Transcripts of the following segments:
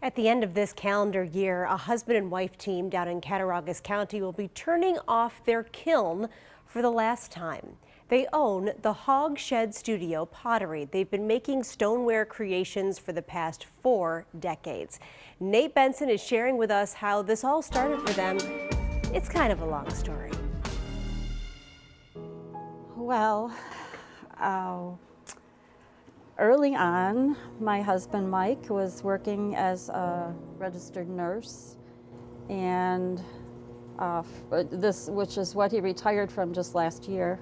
At the end of this calendar year, a husband and wife team down in Cattaraugus County will be turning off their kiln for the last time. They own the Hog Shed Studio Pottery. They've been making stoneware creations for the past 4 decades. Nate Benson is sharing with us how this all started for them. It's kind of a long story. Well, early on, my husband Mike was working as a registered nurse, and which is what he retired from just last year,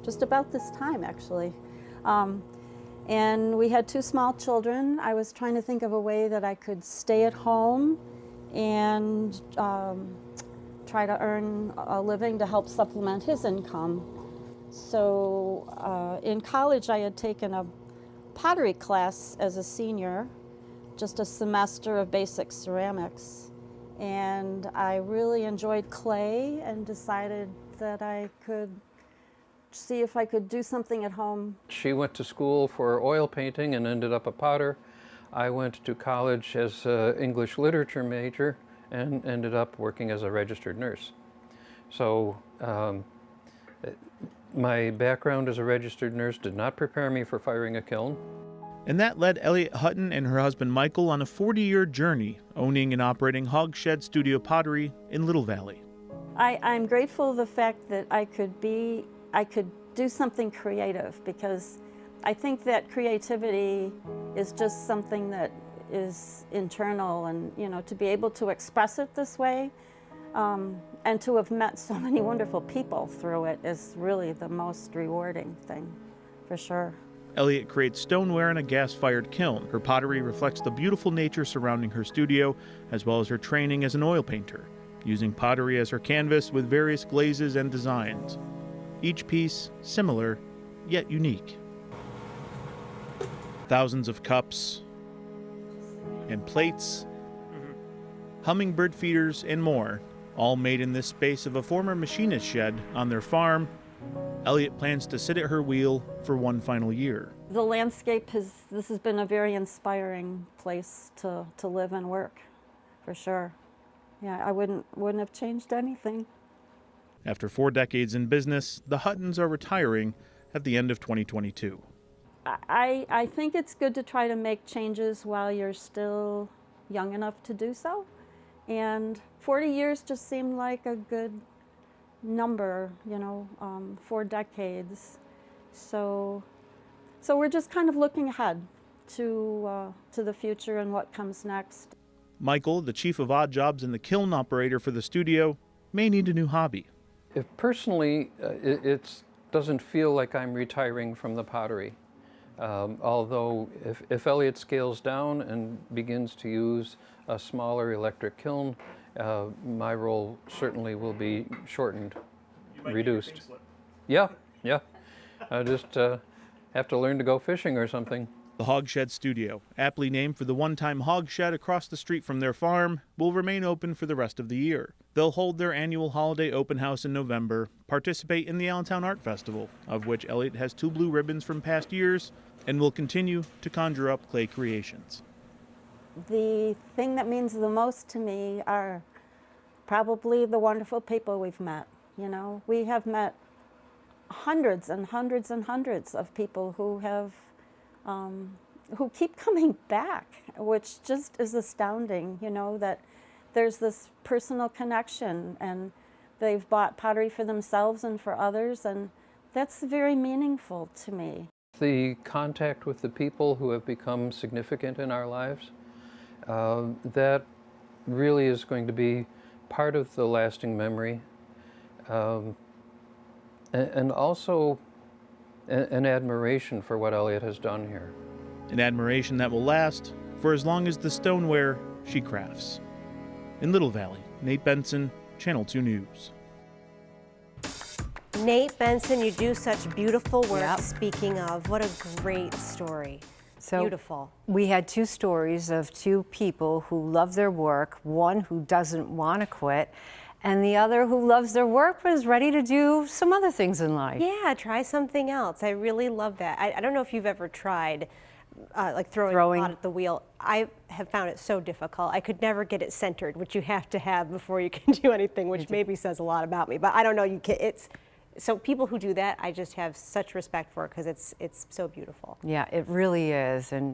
just about this time actually. And we had 2 small children. I was trying to think of a way that I could stay at home and try to earn a living to help supplement his income. So in college I had taken a pottery class as a senior, just a semester of basic ceramics, and I really enjoyed clay and decided that I could see if I could do something at home. She went to school for oil painting and ended up a potter. I went to college as an English literature major and ended up working as a registered nurse. So my background as a registered nurse did not prepare me for firing a kiln. And that led Elliot Hutton and her husband Michael on a 40-year journey owning and operating Hog Shed Studio Pottery in Little Valley. I'm grateful for the fact that I could do something creative, because I think that creativity is just something that is internal, and to be able to express it this way and to have met so many wonderful people through it is really the most rewarding thing, for sure. Elliot creates stoneware in a gas-fired kiln. Her pottery reflects the beautiful nature surrounding her studio, as well as her training as an oil painter, using pottery as her canvas with various glazes and designs. Each piece similar, yet unique. Thousands of cups and plates, hummingbird feeders, and more, all made in this space of a former machinist shed on their farm. Elliot plans to sit at her wheel for one final year. The landscape this has been a very inspiring place to live and work, for sure. Yeah, I wouldn't have changed anything. After 4 decades in business, the Huttons are retiring at the end of 2022. I think it's good to try to make changes while you're still young enough to do so. And 40 years just seemed like a good number, 4 decades. So we're just kind of looking ahead to the future and what comes next. Michael, the chief of odd jobs and the kiln operator for the studio, may need a new hobby. Personally, it doesn't feel like I'm retiring from the pottery. Although if Elliot scales down and begins to use a smaller electric kiln, my role certainly will be shortened, reduced. Yeah. I just have to learn to go fishing or something. The Hog Shed Studio, aptly named for the one-time hog shed across the street from their farm, will remain open for the rest of the year. They'll hold their annual holiday open house in November, participate in the Allentown Art Festival, of which Elliot has 2 blue ribbons from past years, and will continue to conjure up clay creations. The thing that means the most to me are probably the wonderful people we've met. We have met hundreds and hundreds and hundreds of people who keep coming back, which just is astounding, that there's this personal connection, and they've bought pottery for themselves and for others, and that's very meaningful to me. The contact with the people who have become significant in our lives, that really is going to be part of the lasting memory, and also an admiration for what Elliot has done here. An admiration that will last for as long as the stoneware she crafts. In Little Valley, Nate Benson, Channel 2 News. Nate Benson, you do such beautiful work. Yep. Speaking of, what a great story. So beautiful. We had 2 stories of 2 people who love their work, one who doesn't want to quit, and the other who loves their work but is ready to do some other things in life. Yeah, try something else. I really love that. I don't know if you've ever tried like throwing a pot at the wheel. I have found it so difficult. I could never get it centered, which you have to have before you can do anything, which maybe says a lot about me. But I don't know. So people who do that, I just have such respect for, because it's so beautiful. Yeah, it really is. And